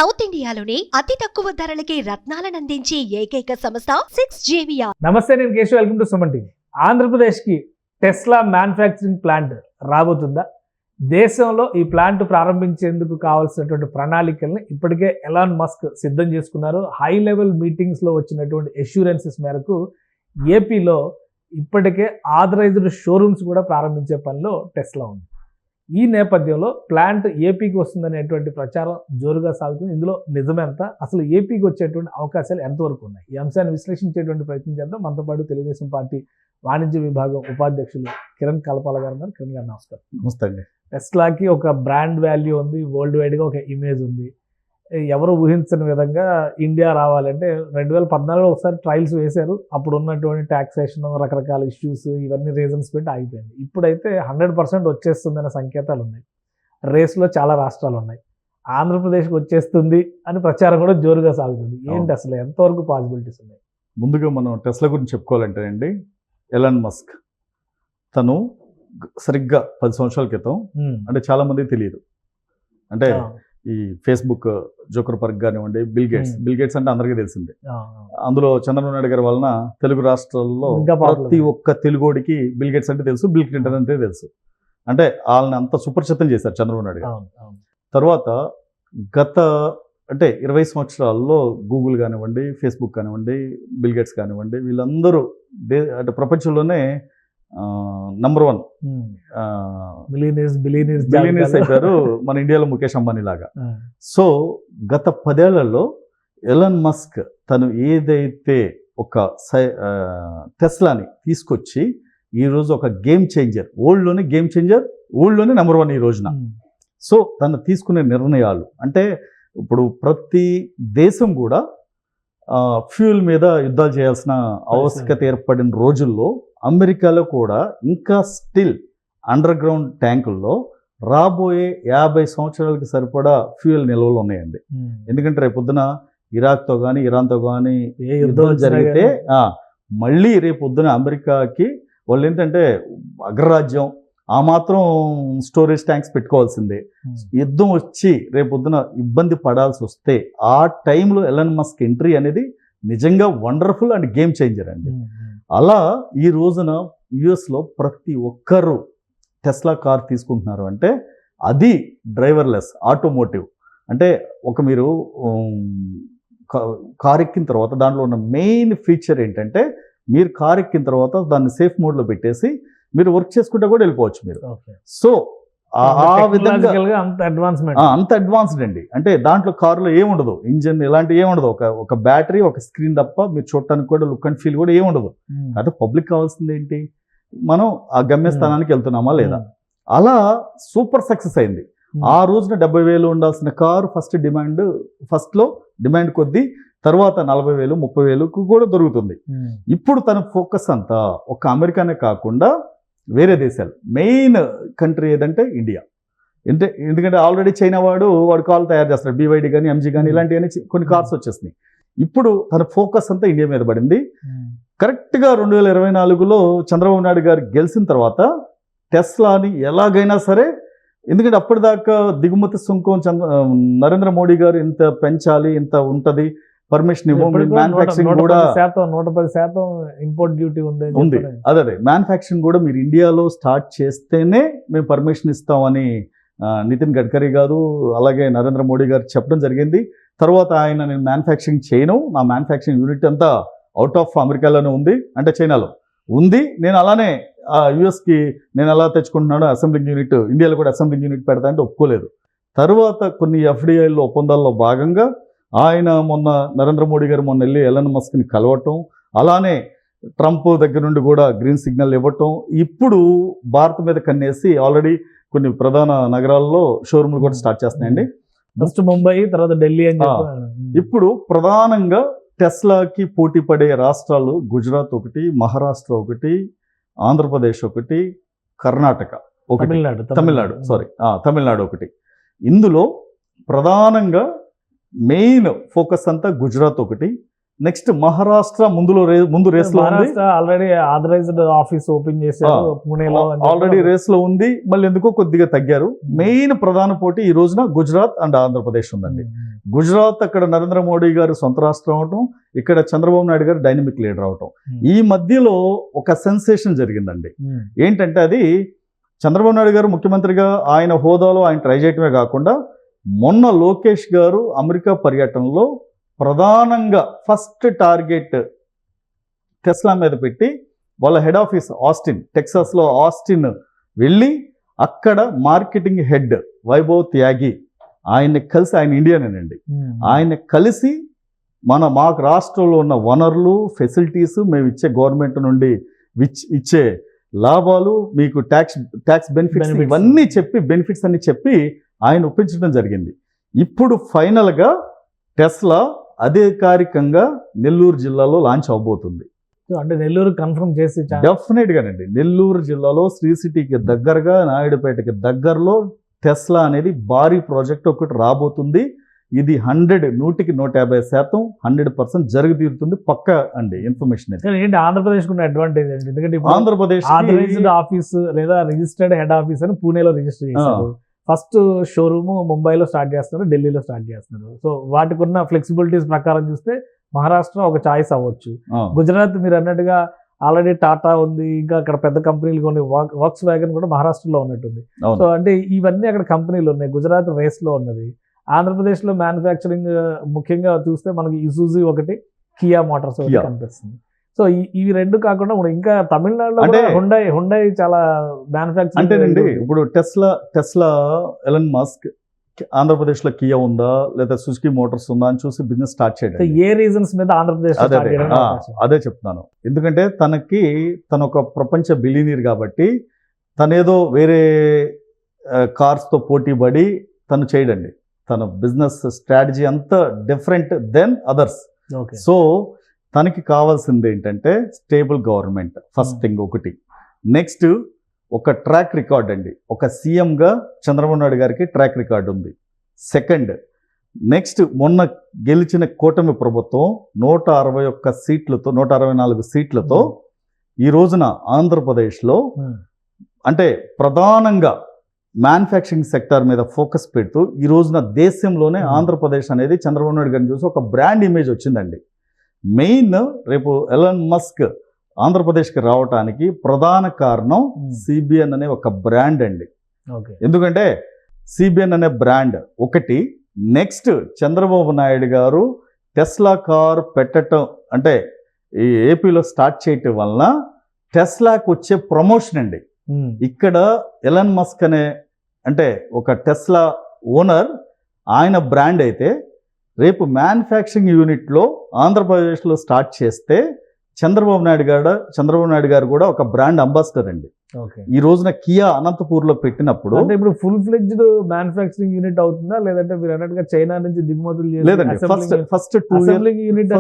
South ఇండియాలోని అతి తక్కువ ధరలకి రత్నాలనందించే ఏకైక సంస్థ 6JVR. నమస్తే, నేను Keshav. Welcome to Suman TV. ఆంధ్రప్రదేశ్కి టెస్లా మ్యానుఫ్యాక్చరింగ్ ప్లాంట్ రాబోతుందా? దేశంలో ఈ ప్లాంట్ ప్రారంభించేందుకు కావాల్సినటువంటి ప్రణాళికల్ని ఇప్పటికే ఎలాన్ మస్క్ సిద్ధం చేసుకున్నారు. హై లెవెల్ మీటింగ్స్లో వచ్చినటువంటి అష్యూరెన్సెస్ మేరకు ఏపీలో ఇప్పటికే ఆథరైజ్డ్ షోరూమ్స్ కూడా ప్రారంభించే పనిలో టెస్లా ఉంది. ఈ నేపథ్యంలో ప్లాంట్ ఏపీకి వస్తుందనేటువంటి ప్రచారం జోరుగా సాగుతుంది. ఇందులో నిజమెంత, అసలు ఏపీకి వచ్చేటువంటి అవకాశాలు ఎంతవరకు ఉన్నాయి? ఈ అంశాన్ని విశ్లేషించేటువంటి ప్రయత్నం చేద్దాం. మనతో పాటు తెలుగుదేశం పార్టీ వాణిజ్య విభాగం ఉపాధ్యక్షులు కిరణ్ కలపాల గారు ఉన్నారు. కిరణ్ గారు నమస్కారం. నమస్తే అండి. టెస్లాకి ఒక బ్రాండ్ వాల్యూ ఉంది, వరల్డ్ వైడ్గా ఒక ఇమేజ్ ఉంది. ఎవరు ఊహించని విధంగా ఇండియా రావాలంటే 2014లో ఒకసారి ట్రయల్స్ వేశారు. అప్పుడు ఉన్నటువంటి ట్యాక్సేషన్, రకరకాల ఇష్యూస్, ఇవన్నీ రీజన్స్ పెట్టి ఆగిపోయింది. ఇప్పుడైతే 100% వచ్చేస్తుందనే సంకేతాలు ఉన్నాయి. రేస్లో చాలా రాష్ట్రాలు ఉన్నాయి. ఆంధ్రప్రదేశ్కి వచ్చేస్తుంది అని ప్రచారం కూడా జోరుగా సాగుతుంది. ఏంటి అసలు ఎంతవరకు పాసిబిలిటీస్ ఉన్నాయి? ముందుగా మనం టెస్లా గురించి చెప్పుకోవాలంటే అండి, ఎలాన్ మస్క్ తను సరిగ్గా 10 సంవత్సరాల క్రితం, అంటే చాలా మంది తెలియదు, అంటే ఈ ఫేస్బుక్ జోకర్బర్గ్ కానివ్వండి, బిల్ గేట్స్ అంటే అందరికీ తెలిసిందే. అందులో చంద్రబాబు నాయుడు గారి వలన తెలుగు రాష్ట్రాల్లో ప్రతి ఒక్క తెలుగోడికి బిల్ గేట్స్ అంటే తెలుసు, బిల్ క్లింటన్ అంటే తెలుసు. అంటే వాళ్ళని అంత సుపరిచితం చేశారు చంద్రబాబు నాయుడు గారు. తర్వాత గత 20 సంవత్సరాల్లో గూగుల్ కానివ్వండి, ఫేస్బుక్ కానివ్వండి, బిల్ గేట్స్ కానివ్వండి, వీళ్ళందరూ ప్రపంచంలోనే నంబర్ 1 బిలియనీర్స్ అయిపోయారు మన ఇండియాలో ముఖేష్ అంబానీ లాగా. సో గత 10 ఏళ్లలో ఎలాన్ మస్క్ తను ఏదైతే ఒక టెస్లాని తీసుకొచ్చి ఈరోజు ఒక గేమ్ చేంజర్, వరల్డ్లోనే గేమ్ చేంజర్, వరల్డ్లోనే నంబర్ 1 ఈ రోజున. సో తను తీసుకునే నిర్ణయాలు అంటే, ఇప్పుడు ప్రతి దేశం కూడా ఫ్యూయల్ మీద యుద్ధాలు చేయాల్సిన ఆవశ్యకత ఏర్పడిన రోజుల్లో అమెరికాలో కూడా ఇంకా స్టిల్ అండర్ గ్రౌండ్ ట్యాంకుల్లో రాబోయే 50 సంవత్సరాలకి సరిపడా ఫ్యూయల్ నిల్వలు ఉన్నాయండి. ఎందుకంటే రేపొద్దున ఇరాక్తో కానీ, ఇరాన్తో కానీ యుద్ధాలు జరిగితే మళ్ళీ రేపొద్దున అమెరికాకి వాళ్ళు ఏంటంటే అగ్రరాజ్యం, ఆ మాత్రం స్టోరేజ్ ట్యాంక్స్ పెట్టుకోవాల్సిందే. యుద్ధం వచ్చి రేపొద్దున ఇబ్బంది పడాల్సి వస్తే ఆ టైంలో ఎలాన్ మస్క్ ఎంట్రీ అనేది నిజంగా వండర్ఫుల్ అండ్ గేమ్ చేంజర్ అండి. అలా ఈ రోజున యుఎస్లో ప్రతి ఒక్కరు టెస్లా కార్ తీసుకుంటున్నారు అంటే అది డ్రైవర్లెస్ ఆటోమోటివ్. అంటే మీరు కార్ ఎక్కిన తర్వాత దాంట్లో ఉన్న మెయిన్ ఫీచర్ ఏంటంటే, మీరు కార్ ఎక్కిన తర్వాత దాన్ని సేఫ్ మోడ్లో పెట్టేసి మీరు వర్క్ చేసుకుంటే కూడా వెళ్ళిపోవచ్చు మీరు. సో ఆ విధంగా అంత అడ్వాన్స్డ్ అండి. అంటే దాంట్లో కారులో ఏముండదు, ఇంజిన్ ఇలాంటివి ఏముండదు, ఒక బ్యాటరీ, ఒక స్క్రీన్ తప్ప మీరు చూడటానికి కూడా లుక్ అండ్ ఫీల్ కూడా ఏముండదు. అయితే పబ్లిక్ కావాల్సింది ఏంటి, మనం ఆ గమ్యస్థానానికి వెళ్తున్నామా లేదా. అలా సూపర్ సక్సెస్ అయింది. ఆ రోజున 70,000 ఉండాల్సిన కారు ఫస్ట్లో డిమాండ్ కొద్దీ తర్వాత 40,000, 30,000కు కూడా దొరుకుతుంది. ఇప్పుడు తన ఫోకస్ అంతా ఒక అమెరికానే కాకుండా వేరే దేశాలు, మెయిన్ కంట్రీ ఏదంటే ఇండియా. ఎందుకంటే ఆల్రెడీ చైనా వాడు కార్లు తయారు చేస్తాడు, BYD కానీ, MG కానీ, ఇలాంటివన్నీ కొన్ని కార్స్ వచ్చేసినాయి. ఇప్పుడు తన ఫోకస్ అంతా ఇండియా మీద పడింది. కరెక్ట్గా 2024లో చంద్రబాబు నాయుడు గారు గెలిచిన తర్వాత టెస్లాని ఎలాగైనా సరే, ఎందుకంటే అప్పటిదాకా దిగుమతి సుంకం నరేంద్ర మోడీ గారు ఇంత పెంచాలి, ఇంత ఉంటుంది, పర్మిషన్ మ్యానుఫ్యాక్చరింగ్ కూడా 110% ఇంపోర్ట్ డ్యూటీ ఉంది. అదే మ్యానుఫ్యాక్చరింగ్ కూడా మీరు ఇండియాలో స్టార్ట్ చేస్తేనే మేము పర్మిషన్ ఇస్తామని నితిన్ గడ్కరీ గారు అలాగే నరేంద్ర మోడీ గారు చెప్పడం జరిగింది. తర్వాత ఆయన, నేను మ్యానుఫ్యాక్చరింగ్ చేయను, నా మ్యానుఫ్యాక్చరింగ్ యూనిట్ అంతా అవుట్ ఆఫ్ అమెరికాలోనే ఉంది, అంటే చైనాలో ఉంది, నేను అలానే యుఎస్కి నేను ఎలా తెచ్చుకుంటున్నాను అసెంబ్లింగ్ యూనిట్, ఇండియాలో కూడా అసెంబ్లింగ్ యూనిట్ పెడతా అంటే ఒప్పుకోలేదు. తర్వాత కొన్ని FDIలో ఒప్పందాల్లో భాగంగా ఆయన నరేంద్ర మోడీ గారు మొన్న వెళ్ళి ఎలాన్ మస్క్ని కలవటం, అలానే ట్రంప్ దగ్గర నుండి కూడా గ్రీన్ సిగ్నల్ ఇవ్వటం, ఇప్పుడు భారత్ మీద కన్నేసి ఆల్రెడీ కొన్ని ప్రధాన నగరాల్లో షోరూమ్లు కూడా స్టార్ట్ చేస్తున్నాయండి. ఫస్ట్ ముంబై, తర్వాత ఢిల్లీ అని. ఇప్పుడు ప్రధానంగా టెస్లాకి పోటీ పడే రాష్ట్రాలు గుజరాత్ ఒకటి, మహారాష్ట్ర ఒకటి, ఆంధ్రప్రదేశ్ ఒకటి, కర్ణాటక ఒకటి, తమిళనాడు ఒకటి. ఇందులో ప్రధానంగా మెయిన్ ఫోకస్ అంతా గుజరాత్ ఒకటి, నెక్స్ట్ మహారాష్ట్ర ముందు రేస్ లో ఉంది. Maharashtra already authorized office open చేశారు పుణేలో. ఆల్రెడీ రేస్ లో ఉంది, మళ్ళీ ఎందుకో కొద్దిగా తగ్గారు. మెయిన్ ప్రధాన పోటీ ఈ రోజున గుజరాత్ అండ్ ఆంధ్రప్రదేశ్ ఉందండి. గుజరాత్ అక్కడ నరేంద్ర మోడీ గారు సొంత రాష్ట్రం అవటం, ఇక్కడ చంద్రబాబు నాయుడు గారు డైనమిక్ లీడర్ అవటం. ఈ మధ్యలో ఒక సెన్సేషన్ జరిగిందండి. ఏంటంటే అది చంద్రబాబు నాయుడు గారు ముఖ్యమంత్రిగా ఆయన హోదాలో ఆయన ట్రై చేయటమే కాకుండా మొన్న లోకేష్ గారు అమెరికా పర్యటనలో ప్రధానంగా ఫస్ట్ టార్గెట్ టెస్లా మీద పెట్టి వాళ్ళ హెడ్ ఆఫీస్ ఆస్టిన్, టెక్సాస్లో ఆస్టిన్ వెళ్ళి అక్కడ మార్కెటింగ్ హెడ్ వైభవ్ త్యాగి ఆయన్ని కలిసి, ఆయన ఇండియనేనండి, ఆయన కలిసి మాకు రాష్ట్రంలో ఉన్న వనరులు ఫెసిలిటీస్ మేము ఇచ్చే గవర్నమెంట్ నుండి ఇచ్చే లాభాలు, మీకు ట్యాక్స్ బెనిఫిట్స్ ఇవన్నీ చెప్పి బెనిఫిట్స్ అన్ని చెప్పి ఆయన ఒప్పించడం జరిగింది. ఇప్పుడు ఫైనల్గా టెస్లా అధికారికంగా నెల్లూరు జిల్లాలో లాంచ్ అవబోతుంది. అంటే నెల్లూరు కన్ఫర్మ్ చేసి డెఫినెట్ గానండి. నెల్లూరు జిల్లాలో శ్రీ సిటీకి దగ్గరగా నాయుడుపేటకి దగ్గరలో టెస్లా అనేది భారీ ప్రాజెక్ట్ ఒకటి రాబోతుంది. ఇది 100% 150% జరిగి తీరుతుంది. పక్క అండి ఇన్ఫర్మేషన్. ఏంటి ఆంధ్రప్రదేశ్ ఉన్న అడ్వాంటేజ్ అండి? ఎందుకంటే ఆంధ్రప్రదేశ్ ఆథరైజ్డ్ ఆఫీస్ లేదా రిజిస్టర్డ్ హెడ్ ఆఫీస్ అని పూణేలో రిజిస్టర్ చేశారు. ఫస్ట్ షోరూమ్ ముంబైలో స్టార్ట్ చేస్తున్నారు, ఢిల్లీలో స్టార్ట్ చేస్తున్నారు. సో వాటికి ఉన్న ఫ్లెక్సిబిలిటీస్ ప్రకారం చూస్తే మహారాష్ట్ర ఒక చాయిస్ అవ్వచ్చు. గుజరాత్ మీరు అన్నట్టుగా ఆల్రెడీ టాటా ఉంది, ఇంకా అక్కడ పెద్ద కంపెనీలు కొన్ని వర్క్స్ వ్యాగన్ కూడా మహారాష్ట్రలో ఉన్నట్టుంది. సో అంటే ఇవన్నీ అక్కడ కంపెనీలు ఉన్నాయి. గుజరాత్ రేస్ లో ఉన్నది. ఆంధ్రప్రదేశ్లో మ్యానుఫ్యాక్చరింగ్ ముఖ్యంగా చూస్తే మనకి ఇజూజీ ఒకటి, కియా మోటార్స్ ఒకటి కనిపిస్తుంది. సో ఇవి రెండు కాకుండా ఇంకా తమిళనాడులో హుండై చాలా మ్యానుఫ్యాక్చరింగ్. అంటేనండి ఇప్పుడు టెస్లా ఎలన్ మస్క్ ఆంధ్రప్రదేశ్లో కియా ఉందా లేదా సుజుకి మోటార్స్ ఉందా అని చూసి బిజినెస్ స్టార్ట్ చేయడం. ఏ రీజన్స్ మీద ఆంధ్రప్రదేశ్ అదే చెప్తున్నాను. ఎందుకంటే తన ఒక ప్రపంచ బిలియనీర్ కాబట్టి తనేదో వేరే కార్స్తో పోటీ పడి తను చేయడండి. తన బిజినెస్ స్ట్రాటజీ అంతా డిఫరెంట్ దెన్ అదర్స్. సో తనకి కావాల్సింది ఏంటంటే స్టేబుల్ గవర్నమెంట్ ఫస్ట్ థింగ్ ఒకటి. నెక్స్ట్ ఒక ట్రాక్ రికార్డ్ అండి. ఒక సీఎంగా చంద్రబాబు నాయుడు గారికి ట్రాక్ రికార్డ్ ఉంది. సెకండ్, నెక్స్ట్ మొన్న గెలిచిన కూటమి ప్రభుత్వం 161 సీట్లతో 164 సీట్లతో ఈ రోజున ఆంధ్రప్రదేశ్లో అంటే ప్రధానంగా మ్యానుఫ్యాక్చరింగ్ సెక్టార్ మీద ఫోకస్ పెడుతూ ఈ రోజున దేశంలోనే ఆంధ్రప్రదేశ్ అనేది చంద్రబాబు నాయుడు గారిని చూసి ఒక బ్రాండ్ ఇమేజ్ వచ్చిందండి. మెయిన్ రేపు ఎలన్ మస్క్ ఆంధ్రప్రదేశ్కి రావడానికి ప్రధాన కారణం సిబిఎన్ అనే ఒక బ్రాండ్ అండి. ఎందుకంటే సిబిఎన్ అనే బ్రాండ్ ఒకటి. నెక్స్ట్ చంద్రబాబు నాయుడు గారు టెస్లా కార్ పెట్టడం అంటే ఈ ఏపీలో స్టార్ట్ చేయటం వలన టెస్లాకి వచ్చే ప్రమోషన్ అండి. ఇక్కడ ఎలన్ మస్క్ అనే అంటే ఒక టెస్లా ఓనర్, ఆయన బ్రాండ్ అయితే రేపు మ్యానుఫ్యాక్చరింగ్ యూనిట్లో ఆంధ్రప్రదేశ్లో స్టార్ట్ చేస్తే చంద్రబాబు నాయుడు గారు కూడా ఒక బ్రాండ్ అంబాసిడర్ అండి. ఈ రోజున కియా అనంతపూర్లో పెట్టినప్పుడు అంటే ఇప్పుడు ఫుల్ ఫ్లెడ్జ్డ్ మ్యానుఫ్యాక్చరింగ్ యూనిట్ అవుతుందా లేదంటే మీరు అన్నట్టుగా చైనా నుంచి దిగుమతులు లేదండి. ఫస్ట్ 2 యూనిట్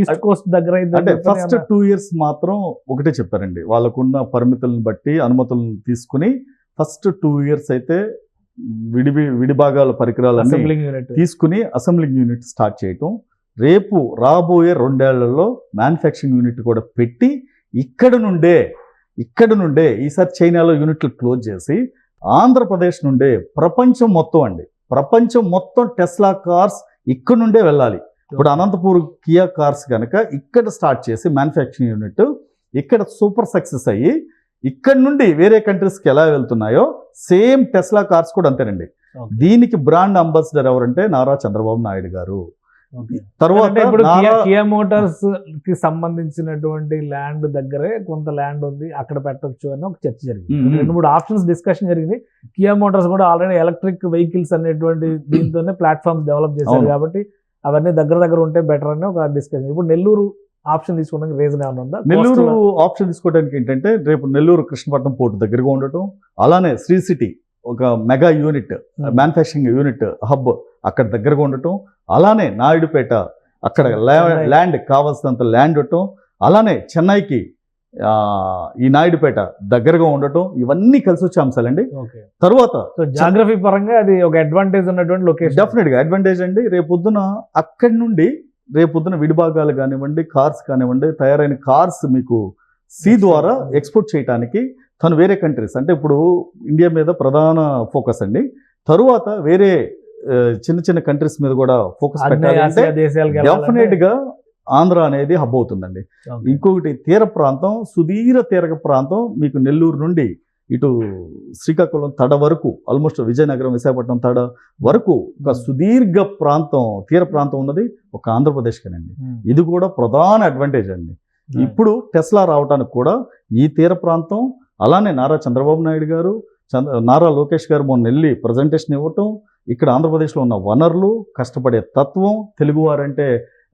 ఈస్ట్ కోస్ట్ దగ్గర అంటే ఫస్ట్ 2 years మాత్రం ఒకటే చెప్పారండి. వాళ్ళకున్న పరిమితులను బట్టి అనుమతులను తీసుకుని ఫస్ట్ 2 years అయితే విడిభాగాల పరికరాలన్నీ తీసుకుని అసెంబ్లింగ్ యూనిట్ స్టార్ట్ చేయటం. రేపు రాబోయే 2 ఏళ్లలో మ్యానుఫ్యాక్చరింగ్ యూనిట్ కూడా పెట్టి ఇక్కడ నుండే ఈసారి చైనాలో యూనిట్లు క్లోజ్ చేసి ఆంధ్రప్రదేశ్ నుండే ప్రపంచం మొత్తం టెస్లా కార్స్ ఇక్కడ నుండే వెళ్ళాలి. ఇప్పుడు అనంతపూర్ కియా కార్స్ కనుక ఇక్కడ స్టార్ట్ చేసి మ్యానుఫ్యాక్చరింగ్ యూనిట్ ఇక్కడ సూపర్ సక్సెస్ అయ్యి ఇక్కడ నుండి వేరే కంట్రీస్కి ఎలా వెళ్తున్నాయో సేమ్ టెస్లా కార్స్ కూడా అంతేనండి. దీనికి బ్రాండ్ అంబాసిడర్ ఎవరంటే నారా చంద్రబాబు నాయుడు గారు. తర్వాత ఇప్పుడు కియా మోటార్స్ కి సంబంధించినటువంటి ల్యాండ్ దగ్గరే కొంత ల్యాండ్ ఉంది, అక్కడ పెట్టొచ్చు అని ఒక చర్చ జరిగింది. 2-3 ఆప్షన్స్ డిస్కషన్ జరిగింది. కియా మోటార్స్ కూడా ఆల్రెడీ ఎలక్ట్రిక్ వెహికల్స్ అనేటువంటి దీంతోనే ప్లాట్ఫామ్స్ డెవలప్ చేశారు కాబట్టి అవన్నీ దగ్గర ఉంటే బెటర్ అని ఒక డిస్కషన్. ఇప్పుడు నెల్లూరు ఆప్షన్ తీసుకోవడానికి రీజన్ ఏమైనా ఉందా? నెల్లూరు ఆప్షన్ తీసుకోవడానికి ఏంటంటే రేపు నెల్లూరు కృష్ణపట్నం పోర్టు దగ్గరగా ఉండటం, అలానే శ్రీ సిటీ ఒక mega unit manufacturing unit hub అక్కడ దగ్గరగా ఉండటం, అలానే నాయుడుపేట అక్కడ ల్యాండ్ కావాల్సినంత ల్యాండ్ ఉండటం, అలానే చెన్నైకి ఈ నాయుడుపేట దగ్గరగా ఉండటం, ఇవన్నీ కలిసి వచ్చే అంశాలండి. తర్వాత జాగ్రఫీ పరంగా అది ఒక అడ్వాంటేజ్ ఉన్నటువంటి లొకేషన్. డెఫినెట్ గా అడ్వాంటేజ్ అండి. రేపు పొద్దున అక్కడి నుండి రేపొద్దున విడిభాగాలు కానివ్వండి, కార్స్ కానివ్వండి, తయారైన కార్స్ మీకు సీ ద్వారా ఎక్స్పోర్ట్ చేయడానికి తను వేరే కంట్రీస్, అంటే ఇప్పుడు ఇండియా మీద ప్రధాన ఫోకస్ అండి, తరువాత వేరే చిన్న చిన్న కంట్రీస్ మీద కూడా ఫోకస్ పెట్టాలి అంటే డెఫినెట్ గా ఆంధ్ర అనేది హబ్ అవుతుందండి. ఇంకొకటి తీర ప్రాంతం, సుదీర తీర ప్రాంతం, మీకు నెల్లూరు నుండి ఇటు శ్రీకాకుళం తడ వరకు, ఆల్మోస్ట్ విజయనగరం, విశాఖపట్నం తడ వరకు ఒక సుదీర్ఘ ప్రాంతం, తీర ప్రాంతం ఉన్నది ఒక ఆంధ్రప్రదేశ్కేనండి. ఇది కూడా ప్రధాన అడ్వాంటేజ్ అండి. ఇప్పుడు టెస్లా రావడానికి కూడా ఈ తీర ప్రాంతం, అలానే నారా చంద్రబాబు నాయుడు గారు, నారా లోకేష్ గారు మొన్న వెళ్ళి ప్రజెంటేషన్ ఇవ్వటం, ఇక్కడ ఆంధ్రప్రదేశ్లో ఉన్న వనరులు, కష్టపడే తత్వం, తెలుగువారంటే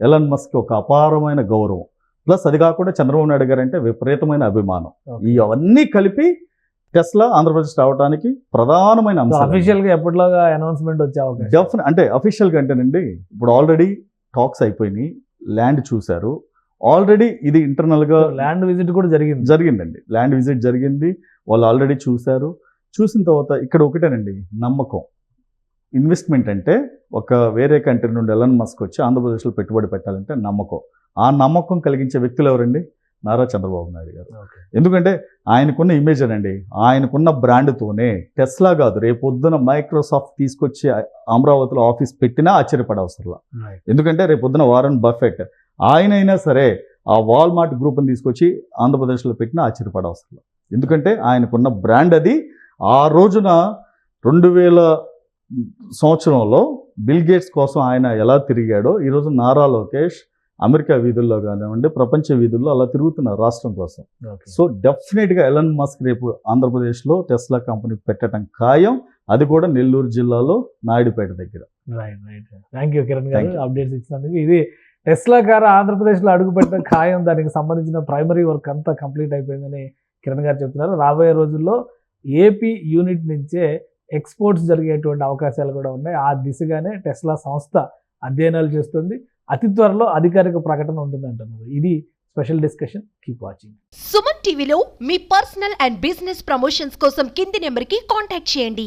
ఎలాన్ మస్క్ ఒక అపారమైన గౌరవం, ప్లస్ అది కాకుండా చంద్రబాబు నాయుడు గారు అంటే విపరీతమైన అభిమానం, ఇవన్నీ కలిపి టెస్లా ఆంధ్రప్రదేశ్ రావడానికి ప్రధానమైన అంశం. అఫీషియల్ గా ఎప్పటిలాగా అనౌన్స్మెంట్ వచ్చే అవకాశం అంటే అఫీషియల్ గా అంటేనండి, ఇప్పుడు ఆల్రెడీ టాక్స్ అయిపోయినాయి, ల్యాండ్ చూశారు ఆల్రెడీ, ఇది ఇంటర్నల్ గా ల్యాండ్ విజిట్ కూడా జరిగిందండి. ల్యాండ్ విజిట్ జరిగింది, వాళ్ళు ఆల్రెడీ చూశారు. చూసిన తర్వాత ఇక్కడ ఒకటేనండి నమ్మకం. ఇన్వెస్ట్మెంట్ అంటే ఒక వేరే కంట్రీ నుండి ఎలాన్ మస్క్ వచ్చి ఆంధ్రప్రదేశ్లో పెట్టుబడి పెట్టాలంటే నమ్మకం. ఆ నమ్మకం కలిగించే వ్యక్తులు ఎవరండి? నారా చంద్రబాబు నాయుడు గారు. ఎందుకంటే ఆయనకున్న ఇమేజ్ అనండి, ఆయనకున్న బ్రాండ్తోనే టెస్లా కాదు, రేపొద్దున మైక్రోసాఫ్ట్ తీసుకొచ్చి అమరావతిలో ఆఫీస్ పెట్టినా ఆశ్చర్యపడే అవసరం. ఎందుకంటే రేపొద్దున వారన్ బఫెట్ ఆయనైనా సరే ఆ వాల్మార్ట్ గ్రూప్ని తీసుకొచ్చి ఆంధ్రప్రదేశ్లో పెట్టినా ఆశ్చర్యపడే అవసరం. ఎందుకంటే ఆయనకున్న బ్రాండ్ అది. ఆ రోజున 2000 సంవత్సరంలో బిల్ గేట్స్ కోసం ఆయన ఎలా తిరిగాడో, ఈరోజు నారా లోకేష్ అమెరికా వీధుల్లో కానివ్వండి, ప్రపంచ వీధుల్లో అలా తిరుగుతున్నారు రాష్ట్రం కోసం. సో డెఫినెట్గా ఎలాన్ మస్క్ రేపు ఆంధ్రప్రదేశ్లో టెస్లా కంపెనీ పెట్టడం ఖాయం, అది కూడా నెల్లూరు జిల్లాలో నాయుడుపేట దగ్గర. థ్యాంక్ యూ కిరణ్ గారు అప్డేట్స్ ఇచ్చినందుకు. ఇది టెస్లా కారు ఆంధ్రప్రదేశ్లో అడుగు పెట్టడం ఖాయం, దానికి సంబంధించిన ప్రైమరీ వర్క్ అంతా కంప్లీట్ అయిపోయిందని కిరణ్ గారు చెప్తున్నారు. రాబోయే రోజుల్లో ఏపీ యూనిట్ నుంచే ఎక్స్పోర్ట్స్ జరిగేటువంటి అవకాశాలు కూడా ఉన్నాయి. ఆ దిశగానే టెస్లా సంస్థ అధ్యయనాలు చేస్తుంది. అతి త్వరలో అధికారిక ప్రకటన ఉంటుంది అంటున్నారు. ఇది special discussion. Keep watching. Suman టీవీలో మీ పర్సనల్ అండ్ బిజినెస్ ప్రమోషన్స్ కోసం కింది నెంబర్కి కాంటాక్ట్ చేయండి.